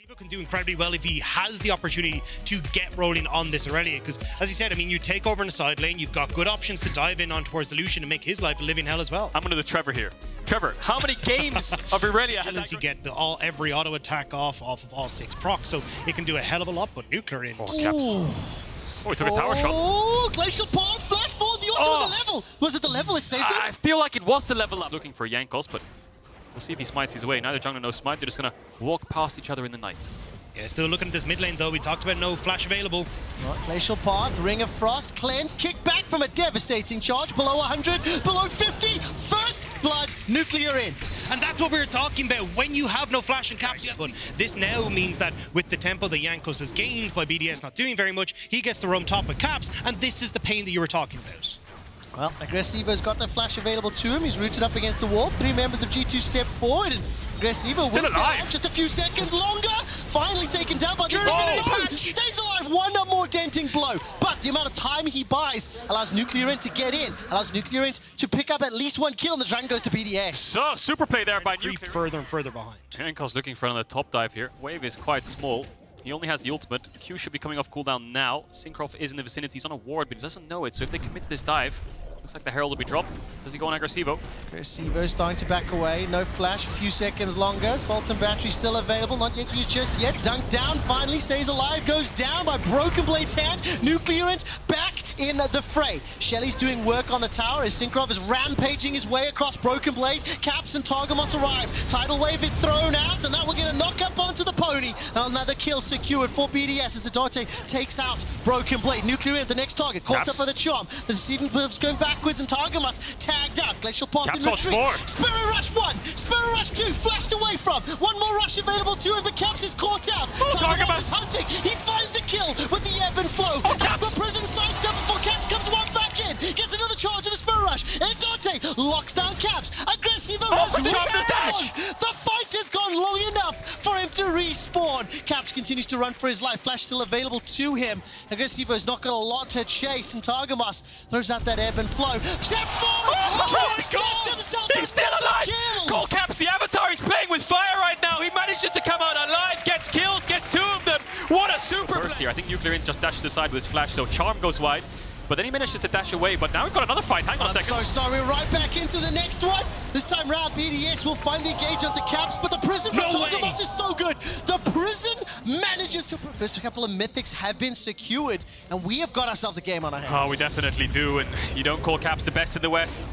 Agresivoo can do incredibly well if he has the opportunity to get rolling on this Irelia, because as you said, I mean, you take over in the side lane, you've got good options to dive in on towards the Lucian and make his life a living hell as well. I'm going to do Trevor here. Trevor, how many games of Irelia has to get every auto attack off of all 6 procs, so it can do a hell of a lot, but NuclearInt. Oh, he took a tower shot. Oh, Glacial Path, flash forward, the auto on the level. Was it the level that saved him? I feel like it was the level up. Looking for Jankos, but we'll see if he smites his way. Neither jungler, no smite. They're just going to walk past each other in the night. Yeah, still looking at this mid lane though. We talked about no flash available. Right, Glacial Path, Ring of Frost, Cleanse, kick back from a devastating charge. Below 100, below 50, first blood, NuclearInt. And that's what we were talking about. When you have no flash and caps, but this now means that with the tempo that Jankos has gained by BDS not doing very much, he gets to roam top with caps, and this is the pain that you were talking about. Well, Agresivoo's got the flash available to him. He's rooted up against the wall. 3 members of G2 step forward, and Agresivoo will stay alive just a few seconds longer. Finally taken down by the stays alive. One more denting blow, but the amount of time he buys allows NuclearInt to get in, allows NuclearInt to pick up at least 1 kill, and the dragon goes to BDS. So, super play there by Creep further and further behind. Jankos looking for another top dive here. Wave is quite small. He only has the ultimate. Q should be coming off cooldown now. Cinkrof is in the vicinity. He's on a ward, but he doesn't know it. So if they commit to this dive, looks like the Herald will be dropped. Does he go on Agresivoo? Agresivoo starting to back away. No flash, a few seconds longer. Salt and Battery still available. Not yet used just yet. Dunked down, finally stays alive. Goes down by Broken Blade's hand. NuclearInt back in the fray. Shelly's doing work on the tower as Cinkrof is rampaging his way across Broken Blade. Caps and Targamas arrive. Tidal Wave is thrown out, and that will get a knock up onto the pony. Another kill secured for BDS as Erdote takes out Broken Blade. NuclearInt, the next target, caught up by the charm. The deceiving Blibs going backwards, and Targamas tagged out. Glacial Path in retreat. Spirit Rush 1, Spirit Rush 2, flashed away from. One more rush available to him, but Caps is caught out. Targamas is hunting. He finds the kill with the ebb and flow. Caps prison sidestep before Caps comes one back in. Gets another charge of the Spirit Rush. Erdote locks down Caps. Agresivoo has dash. The fight has gone long enough for him to respawn. Caps continues to run for his life. Flash still available to him. Agresivoo's not got a lot to chase, and Targamas throws out that ebb and flow. Step forward! Caps gets himself He's still alive! Call Caps, the Avatar is playing with fire right now. He manages to come out alive, gets kills, gets 2 of them. What a super burst here. I think NuclearInt just dashed aside with his flash, so Charm goes wide. But then he manages to dash away, but now we've got another fight. Hang on a second. I'm so sorry, we're right back into the next one. This time round, BDS will find the engage onto Caps, but the prison from Targamas is so good. The prison manages to... First a couple of mythics have been secured, and we have got ourselves a game on our hands. Oh, we definitely do, and you don't call Caps the best in the West.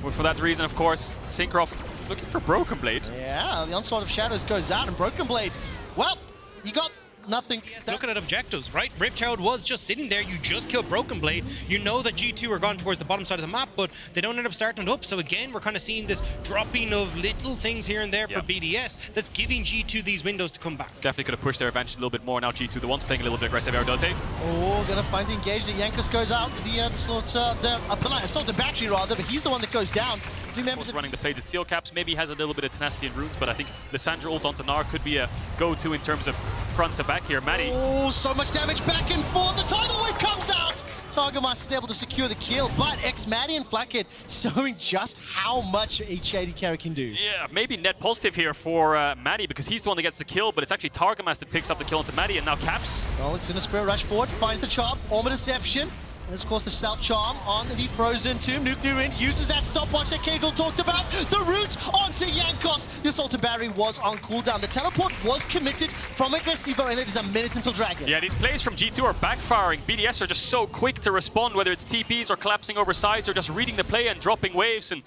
But for that reason, of course, Cinkrof looking for Broken Blade. Yeah, the Onslaught of Shadows goes out, and Broken Blade, well, you got nothing. Looking at objectives, right? Ripchild was just sitting there. You just killed Broken Blade. You know that G2 are gone towards the bottom side of the map, but they don't end up starting it up. So again, we're kind of seeing this dropping of little things here and there for BDS that's giving G2 these windows to come back. Definitely could have pushed their advantage a little bit more. Now G2, the one's playing a little bit aggressive. Erdote. Oh, gonna find the engage. The Jankos goes out. The Assault and Battery rather, but he's the one that goes down. 3 members running the play to steal Caps. Maybe he has a little bit of tenacity and runes, but I think LIssandra ult onto Gnar could be a go-to in terms of front to back here. Matty. Oh, so much damage back and forth. The Tidal Wave comes out. Targamas is able to secure the kill, but xMatty and Flakked showing just how much each AD carry can do. Yeah, maybe net positive here for Matty, because he's the one that gets the kill, but it's actually Targamas that picks up the kill onto Matty, and now Caps. Well, it's in a Spirit Rush forward, finds the charm, Armor Deception. There's, of course, the self-charm on the Frozen Tomb. NuclearInt uses that stopwatch that Caedrel talked about. The route onto Jankos. The Assault and Battery was on cooldown. The teleport was committed from Agresivoo, and it is a minute until Dragon. Yeah, these plays from G2 are backfiring. BDS are just so quick to respond, whether it's TPs or collapsing over sides or just reading the play and dropping waves and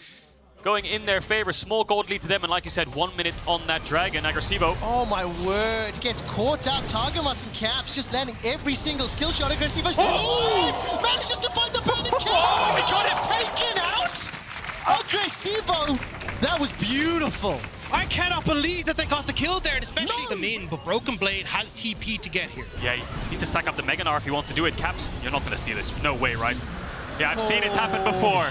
going in their favor. Small gold lead to them, and like you said, 1 minute on that Dragon. Agresivoo. Oh my word, gets caught out. Targamas and Caps just landing every single skill shot. Agresivoo stays alive! Manages to find the burning kill! Oh, he got him! Taken out! Agresivoo! That was beautiful. I cannot believe that they got the kill there, and especially the min, but Broken Blade has TP to get here. Yeah, he needs to stack up the Mega Gnar if he wants to do it. Caps, you're not going to steal this. No way, right? Yeah, I've seen it happen before.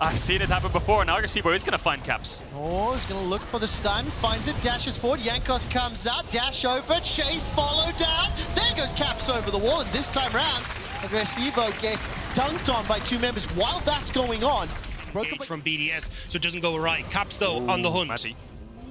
I've seen it happen before. Now Agresivoo is going to find Caps. Oh, he's going to look for the stun. Finds it, dashes forward. Jankos comes out, dash over, chased, follow down. There goes Caps over the wall, and this time round, Agresivoo gets dunked on by 2 members. While that's going on, from BDS, so it doesn't go right. Caps, though, on the hunt. Ooh,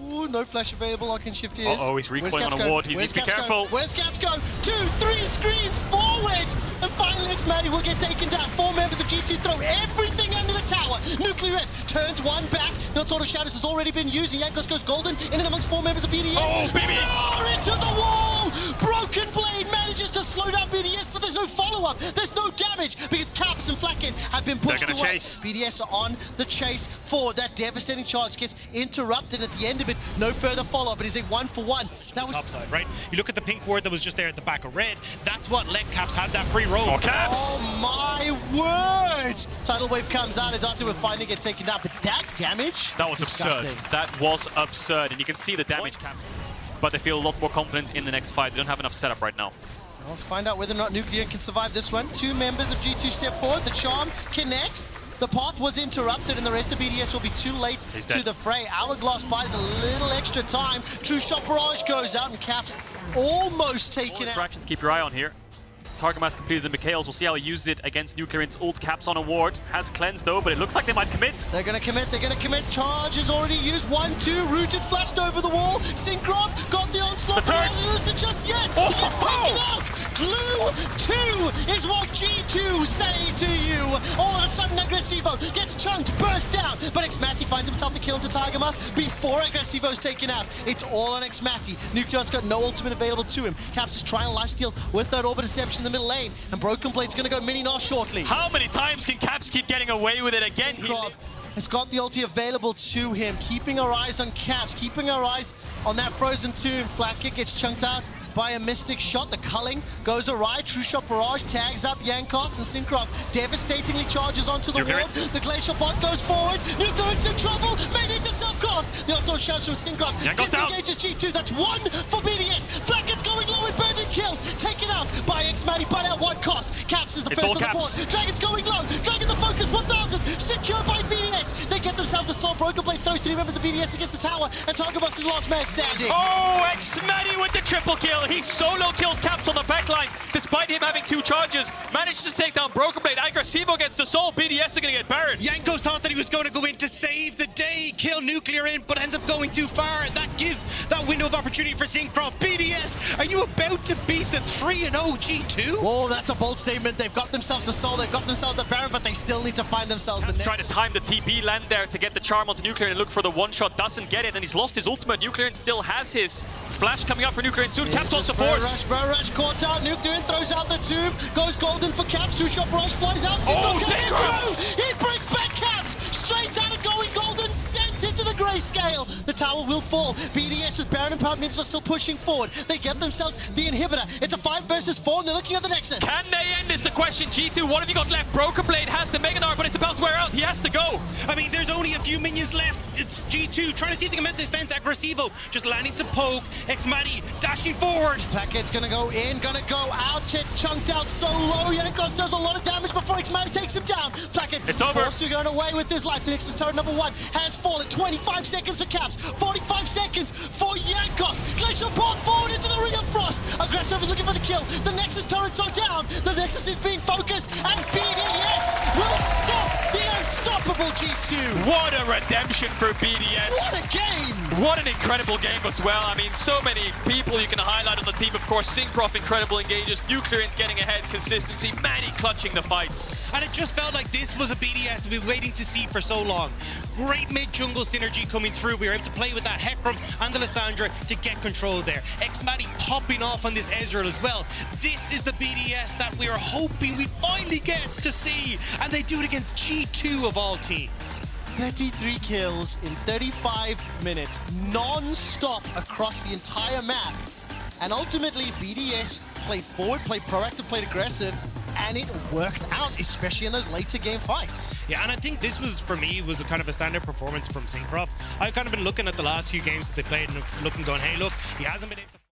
Ooh, no flash available. I can shift his. Uh-oh, he's recoiling on a ward. He needs to be careful. Where's Caps go? 2, 3 screens forward. And finally, xMatty will get taken down. 4 members of G2 throw everything under the tower. NuclearInt turns one back. No sort of shadows has already been used. Jankos goes golden in and amongst 4 members of BDS. Oh, baby! Gnar into the wall. Broken Blade manages to slow down BDS, but there's no follow-up. There's no damage because Caps and Flakked have been pushed away. Chase. BDS are on the chase forward. That devastating charge gets interrupted at the end of it. No further follow-up. It is a 1-for-1. That was top side, right? You look at the pink ward that was just there at the back of red. That's what let Caps have that free roll. Oh, Caps! Oh my word! Tidal wave comes out. Erdote will finally get taken down, but that damage? That was absurd. That was absurd, and you can see the damage. But they feel a lot more confident in the next fight. They don't have enough setup right now. Well, let's find out whether or not NuclearInt can survive this one. 2 members of G2 step forward. The charm connects. The path was interrupted, and the rest of BDS will be too late to the fray. Hourglass buys a little extra time. True Shot Barrage goes out, and Caps almost taken out. Interactions, keep your eye on here. Targamas completed the Mikhails. We'll see how he uses it against NuclearInt's ult. Caps on a ward. Has cleansed though, but it looks like they might commit. They're gonna commit, they're gonna commit. Charge is already used. 1-2, rooted, flashed over the wall. Cinkrof got the onslaught. The turret. Not used it just yet. Oh, He gets taken out. Glue 2 is what G2 say to you. All of a sudden, Agresivoo gets chunked, burst down. But xMatty finds himself a kill into Targamas before Agresivoo is taken out. It's all on xMatty. NuclearInt's got no ultimate available to him. Caps is trying to lifesteal with that Orb of Deception in the middle lane. And Broken Blade's going to go mini Gnar shortly. How many times can Caps keep getting away with it again? Cinkrof has got the ulti available to him, keeping our eyes on Caps, keeping our eyes on that frozen tomb. Flakked gets chunked out by a mystic shot. The culling goes awry. True Shot Barrage tags up Jankos, and Cinkrof devastatingly charges onto the wall. The Glacial Bot goes forward. NuclearInt's in trouble. Made it to self-cast. The onslaught shouts from Cinkrof. Disengages G2. That's 1 for BDS. Flakked's going low and burned and killed. Taken out by xMatty, but at what cost? Caps is the first on the board. Dragon's going low. Dragon the focus. 1000. Secured by BDS. They get themselves a assault. Broken Blade throws 3 members of BDS against the tower, and Targamas is last man standing. Oh, xMatty with the triple kill. He solo kills Caps on the backline, despite him having 2 charges. Manages to take down Broken Blade. Agresivoo gets the soul. BDS are going to get buried. Jankos thought that he was going to go in to save the day, kill NuclearInt, but ends up going too far. And that gives that window of opportunity for Cinkrof. BDS, are you about to beat the 3-0 G2? Oh, that's a bold statement. They've got themselves the soul, they've got themselves the Baron, but they still need to find themselves the next. Trying to time the TP land there to get the charm onto NuclearInt and look for the one-shot. Doesn't get it, and he's lost his ultimate. NuclearInt still has his flash coming up for NuclearInt soon. Caps wants to force. Bro rush caught out. NuclearInt throws out the tube. Goes golden for Caps. 2 shot barrage flies out. Cinkrof! He brings back Caps. Straight down and going golden. Sent into the grayscale. The tower will fall. BDS with Baron and Power Ninjas are still pushing forward. They get themselves the inhibitor. It's a 5 versus 4, and they're looking at the Nexus. Can they end is the question. G2, what have you got left? Broken Blade has the Mega Gnar, but it's about to wear out. He has to go. I mean, there's only a few minions left. It's G2 trying to see if they can make the defense. Agresivoo just landing some poke. xMatty dashing forward. Flakked's gonna go in, gonna go out. It's chunked out so low. Jankos does a lot of damage before xMatty takes him down. Flakked it's over. Forced to go away with his life. The Nexus turret number 1 has fallen. 25 seconds for Caps. 45 seconds for Jankos. Glacial Bot forward into the Ring of Frost. Agresivoo is looking for the kill. The Nexus turrets are down. The Nexus is being focused, and BDS will stop the unstoppable G2. What a redemption for BDS. What a game. What an incredible game as well. I mean, so many people you can highlight on the team. Of course, Cinkrof, incredible engages. NuclearInt getting ahead, consistency. Manny clutching the fights. And it just felt like this was a BDS that we've been waiting to see for so long. Great mid-jungle synergy coming through. We were able to play with that Hecarim and the LIssandra to get control there. xMatty popping off on this Ezreal as well. This is the BDS that we are hoping we finally get to see. And they do it against G2 of all teams. 33 kills in 35 minutes, non-stop across the entire map. And ultimately, BDS played forward, played proactive, played aggressive, and it worked out, especially in those later game fights. Yeah, and I think this was, for me, was a kind of a standard performance from Cinkrof. I've kind of been looking at the last few games that they played and looking, going, hey, look, he hasn't been able to